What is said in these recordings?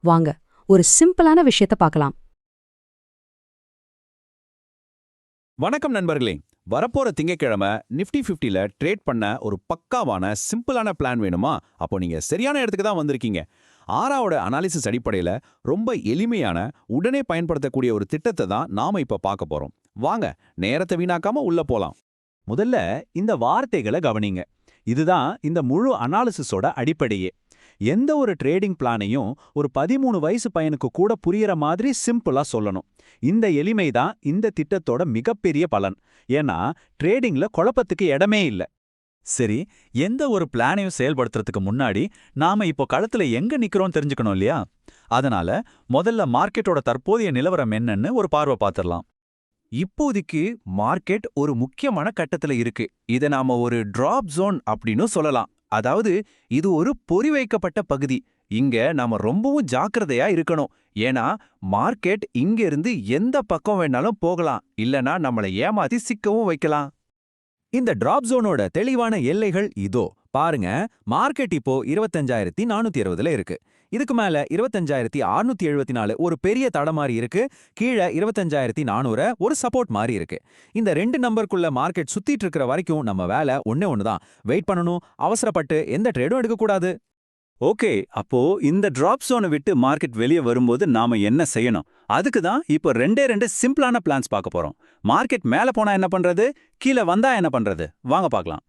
வாங்க ஒரு சிம்பிளான விஷயத்த பார்க்கலாம். வணக்கம் நண்பர்களே. வரப்போற திங்கட்கிழமை நிஃப்டி 50ல ட்ரேட் பண்ண ஒரு பக்காவான சிம்பிளான பிளான் வேணுமா? அப்போ நீங்க சரியான இடத்துக்கு தான் வந்திருக்கீங்க. ஆராவோட அனாலிசிஸ் அடிப்படையில ரொம்ப எளிமையான, உடனே பயன்படுத்தக்கூடிய ஒரு திட்டத்தை தான் நாம இப்ப பார்க்க போறோம். வாங்க நேரத்தை வீணாக்காம உள்ள போலாம். முதல்ல இந்த வார்த்தைகளை கவனிங்க. இதுதான் இந்த முழு அனாலிசிஸோட அடிப்படையே. எந்த ஒரு ட்ரேடிங் பிளானையும் ஒரு 13 வயசு பையனுக்கு கூட புரியற மாதிரி சிம்பிளா சொல்லணும். இந்த எளிமை தான் இந்த திட்டத்தோட மிகப்பெரிய பலன். ஏன்னா ட்ரேடிங்ல குழப்பத்துக்கு இடமே இல்ல. சரி, எந்த ஒரு பிளானையும் செயல்படுத்துறதுக்கு முன்னாடி நாம இப்போ களத்துல எங்க நிக்கிறோம் தெரிஞ்சுக்கணும் இல்லையா? அதனால முதல்ல மார்க்கெட்டோட தற்போதைய நிலவரம் என்னன்னு ஒரு பார்வை பார்த்துடலாம். இப்போதைக்கு மார்க்கெட் ஒரு முக்கியமான கட்டத்துல இருக்கு. இதை நாம ஒரு டிராப் ஜோன் அப்படின்னு சொல்லலாம். அதாவது இது ஒரு பொறி வைக்கப்பட்ட பகுதி. இங்க நாம ரொம்பவும் ஜாக்கிரதையா இருக்கணும். ஏன்னா மார்க்கெட் இங்க இருந்து எந்த பக்கம் வேணாலும் போகலாம், இல்லனா நம்மளை ஏமாத்தி சிக்கவும் வைக்கலாம். இந்த டிராப் ஜோனோட தெளிவான எல்லைகள் இதோ பாருங்க. மார்க்கெட் இப்போ 25,460ல இருக்கு. இதுக்கு மேல 25,674 ஒரு பெரிய தடமாறி இருக்கு. கீழே 25,400 ஒரு சப்போர்ட் மாதிரி இருக்கு. இந்த ரெண்டு நம்பருக்குள்ள மார்க்கெட் சுத்திட்டு இருக்கிற வரைக்கும் நம்ம வேலை ஒண்ணுதான், வெயிட் பண்ணணும். அவசரப்பட்டு எந்த ட்ரேடும் எடுக்கக்கூடாது. ஓகே, அப்போ இந்த டிராப் ஜோனை விட்டு மார்க்கெட் வெளியே வரும்போது நாம என்ன செய்யணும்? அதுக்கு தான் இப்போ ரெண்டே சிம்பிளான பிளான்ஸ் பார்க்க போறோம். மார்க்கெட் மேல போனா என்ன பண்றது, கீழே வந்தா என்ன பண்றது, வாங்க பார்க்கலாம்.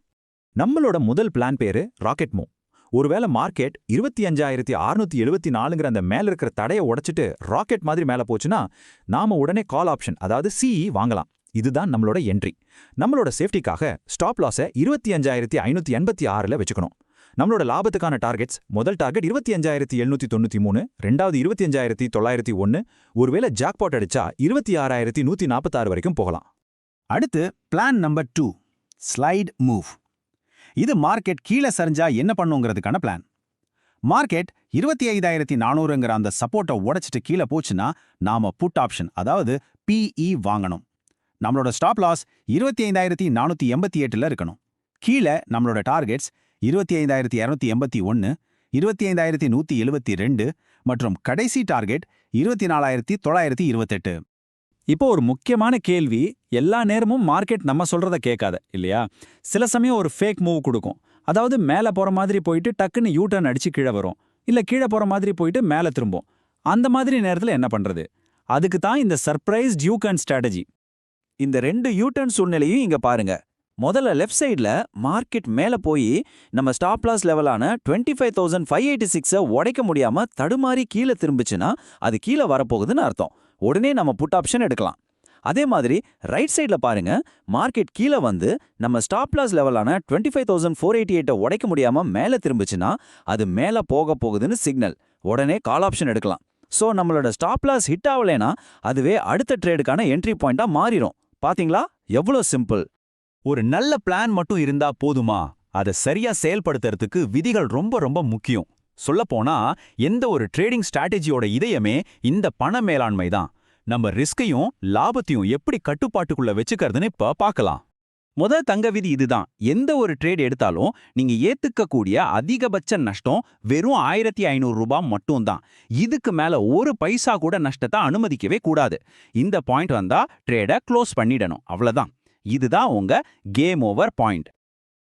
நம்மளோட முதல் பிளான் பேரு ராக்கெட் மூவ். ஒருவேளை மார்க்கெட் 25,674ங்கிற அந்த மேல இருக்கிற தடையை உடைச்சிட்டு ராக்கெட் மாதிரி மேல போச்சுன்னா நாம உடனே கால் ஆப்ஷன், அதாவது சிஇ வாங்கலாம். இதுதான் நம்மளோட என்ட்ரி. நம்மளோட சேஃப்டிக்காக ஸ்டாப் லாஸை 25,586ல வச்சுக்கணும். நம்மளோட லாபத்துக்கான டார்கெட்ஸ், முதல் டார்கெட் 25,793, ரெண்டாவது 25,901, ஒருவேளை ஜாக்பாட் அடிச்சா 26,146 வரைக்கும் போகலாம். அடுத்து பிளான் நம்பர் 2, ஸ்லைட் மூவ். இது மார்க்கெட் கீழே சரிஞ்சா என்ன பண்ணுங்கிறதுக்கான பிளான். மார்க்கெட் 25,400ங்கிற அந்த சப்போர்ட்டை உடைச்சிட்டு கீழே போச்சுன்னா நாம புட் ஆப்ஷன், அதாவது பிஇ வாங்கணும். நம்மளோட ஸ்டாப் லாஸ் 25,488ல இருக்கணும். கீழே நம்மளோட டார்கெட்ஸ் 25,281, 25,172 மற்றும் கடைசி டார்கெட் 24,928. இப்போ ஒரு முக்கியமான கேள்வி, எல்லா நேரமும் மார்க்கெட் நம்ம சொல்றத கேட்காத இல்லையா? சில சமயம் ஒரு ஃபேக் மூவ் கொடுக்கும். அதாவது மேல போற மாதிரி போயிட்டு டக்குன்னு யூ டர்ன் அடிச்சு கீழே வரும், இல்ல கீழே போற மாதிரி போயிட்டு மேல திரும்பும். அந்த மாதிரி நேரத்துல என்ன பண்றது? அதுக்கு தான் இந்த சர்ப்ரைஸ் யூ டர்ன் ஸ்ட்ராட்டஜி. இந்த ரெண்டு யூ டர்ன் சூழ்நிலையும் இங்க பாருங்க. முதல்ல லெஃப்ட் சைட்ல மார்க்கெட் மேல போய் நம்ம ஸ்டாப் லாஸ் லெவலான 25,586 உடைக்க முடியாம தடுமாறி கீழே திரும்பிச்சுன்னா அது கீழே வரப்போகுதுன்னு அர்த்தம். உடனே நம்ம புட் ஆப்ஷன் எடுக்கலாம். அதே மாதிரி ரைட் சைட்ல பாருங்க, மார்க்கெட் கீழே வந்து நம்ம ஸ்டாப் லாஸ் லெவலான 25,488 உடைக்க முடியாம மேல திரும்பிச்சுன்னா அது மேல போக போகுதுன்னு சிக்னல். உடனே கால் ஆப்ஷன் எடுக்கலாம். சோ நம்மளோட ஸ்டாப் லாஸ் ஹிட் ஆகலைன்னா அதுவே அடுத்த ட்ரேடுக்கான என்ட்ரி பாயிண்டா மாறிடும். பாத்தீங்களா எவ்வளவு சிம்பிள். ஒரு நல்ல பிளான் மட்டும் இருந்தா போதுமா? அதை சரியா செயல்படுத்துறதுக்கு விதிகள் ரொம்ப முக்கியம். சொல்லப்போனா எந்த ஒரு ட்ரேடிங் ஸ்ட்ராட்டஜியோட இதயமே இந்த பண மேலாண்மை தான். நம்ம ரிஸ்கையும் லாபத்தையும் எப்படி கட்டுப்பாட்டுக்குள்ள வச்சுக்கிறதுன்னு இப்ப பார்க்கலாம். முதல் தங்க விதி இதுதான். எந்த ஒரு ட்ரேட் எடுத்தாலும் நீங்க ஏத்துக்கக்கூடிய அதிகபட்ச நஷ்டம் வெறும் 1,500 ரூபாய் மட்டும்தான். இதுக்கு மேல ஒரு பைசா கூட நஷ்டத்தை அனுமதிக்கவே கூடாது. இந்த பாயிண்ட் வந்தா ட்ரேடை க்ளோஸ் பண்ணிடணும், அவ்வளவுதான். இதுதான் உங்க கேம் ஓவர் பாயிண்ட்.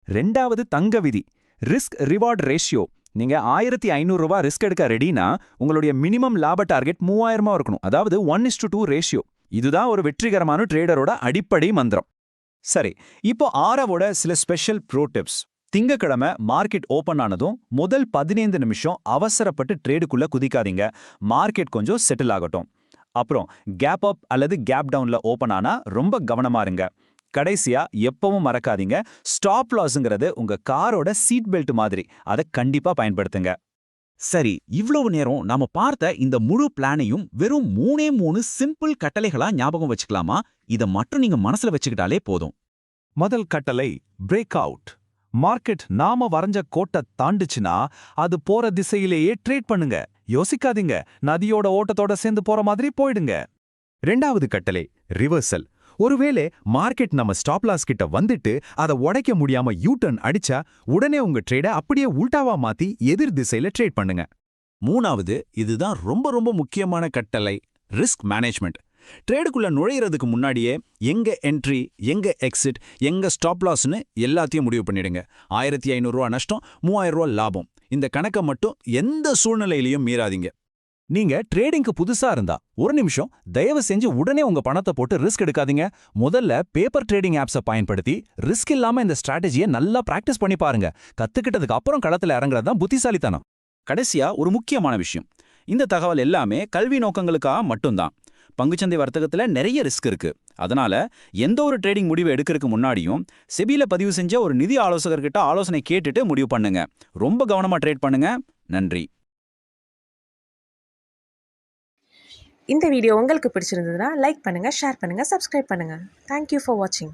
ரெண்டாவது தங்க விதி, ரிஸ்க் ரிவார்ட் ரேஷியோ. நீங்க 1,500 ரூபாய் ரிஸ்க் எடுக்க ரெடினா உங்களுடைய மினிமம் லாப டார்கெட் 3,000 இருக்கணும். அதாவது 1:2 ரேஷியோ. இதுதான் ஒரு வெற்றிகரமான ட்ரேடரோட அடிப்படை மந்திரம். சரி, இப்போ ஆரவோட சில ஸ்பெஷல் ப்ரோ டிப்ஸ். திங்கக்கிழமை மார்க்கெட் ஓபன் ஆனதும் முதல் 15 நிமிஷம் அவசரப்பட்டு ட்ரேடுக்குள்ள குதிக்காதீங்க. மார்க்கெட் கொஞ்சம் செட்டில் ஆகட்டும். அப்புறம் கேப் அப் அல்லது கேப் டவுன்ல ஓபன் ஆனா ரொம்ப கவனமா இருங்க. கடைசியா எப்பவும் மறக்காதீங்க, ஸ்டாப் லாஸ்ங்கிறது உங்க காரோட சீட் பெல்ட் மாதிரி. அதை கண்டிப்பா பயன்படுத்துங்க. சரி, இவ்வளவு நேரம் நாம பார்த்த இந்த முழு பிளானையும் வெறும் 3 சிம்பிள் கட்டளைகளா ஞாபகம் வச்சுக்கலாமா? இதை மட்டும் நீங்க மனசுல வச்சுக்கிட்டாலே போதும். முதல் கட்டளை, பிரேக் அவுட். மார்க்கெட் நாம வரைஞ்ச கோட்டை தாண்டுச்சுன்னா அது போற திசையிலேயே ட்ரேட் பண்ணுங்க. யோசிக்காதீங்க, நதியோட ஓட்டத்தோட சேர்ந்து போற மாதிரி போயிடுங்க. ரெண்டாவது கட்டளை, ரிவர்சல். ஒருவேளை மார்க்கெட் நம்ம ஸ்டாப் லாஸ் கிட்ட வந்துட்டு அதை உடைக்க முடியாம யூ டர்ன் அடிச்சா உடனே உங்க ட்ரேட அப்படியே உல்டாவா மாத்தி எதிர் திசையில ட்ரேட் பண்ணுங்க. மூணாவது, இதுதான் ரொம்ப ரொம்ப முக்கியமான கட்டளை, ரிஸ்க் மேனேஜ்மெண்ட். ட்ரேடுக்குள்ள நுழையிறதுக்கு முன்னாடியே எங்க என்ட்ரி, எங்க எக்ஸிட், எங்க ஸ்டாப் லாஸ்னு எல்லாத்தையும் முடிவு பண்ணிடுங்க. 1500 நஷ்டம், 3000 லாபம். இந்த கணக்கை மட்டும் எந்த சூழ்நிலையிலையும் மீறாதீங்க. நீங்க ட்ரேடிங்க்கு புதுசா இருந்தா ஒரு நிமிஷம் தயவு செஞ்சு உடனே உங்க பணத்தை போட்டு ரிஸ்க் எடுக்காதீங்க. முதல்ல பேப்பர் ட்ரேடிங் ஆப்ஸை பயன்படுத்தி ரிஸ்க் இல்லாம இந்த ஸ்ட்ராட்டஜியை நல்லா பிராக்டிஸ் பண்ணி பாருங்க. கத்துக்கிட்டதுக்கு அப்புறம் களத்துல இறங்குறது தான் புத்திசாலித்தனம். கடைசியா ஒரு முக்கியமான விஷயம், இந்த தகவல் எல்லாமே கல்வி நோக்கங்களுக்காக மட்டும்தான். பங்குச்சந்தை வர்த்தகத்துல நிறைய ரிஸ்க் இருக்கு. அதனால எந்த ஒரு ட்ரேடிங் முடிவு எடுக்கிறதுக்கு முன்னாடியும் செபில பதிவு செஞ்ச ஒரு நிதி ஆலோசகர்கிட்ட ஆலோசனை கேட்டுட்டு முடிவு பண்ணுங்க. ரொம்ப கவனமா ட்ரேட் பண்ணுங்க. நன்றி. இந்த வீடியோ உங்களுக்கு பிடிச்சிருந்ததுன்னா லைக் பண்ணுங்கள், ஷேர் பண்ணுங்கள், சப்ஸ்கிரைப் பண்ணுங்கள். தேங்க்யூ ஃபார் வாட்சிங்.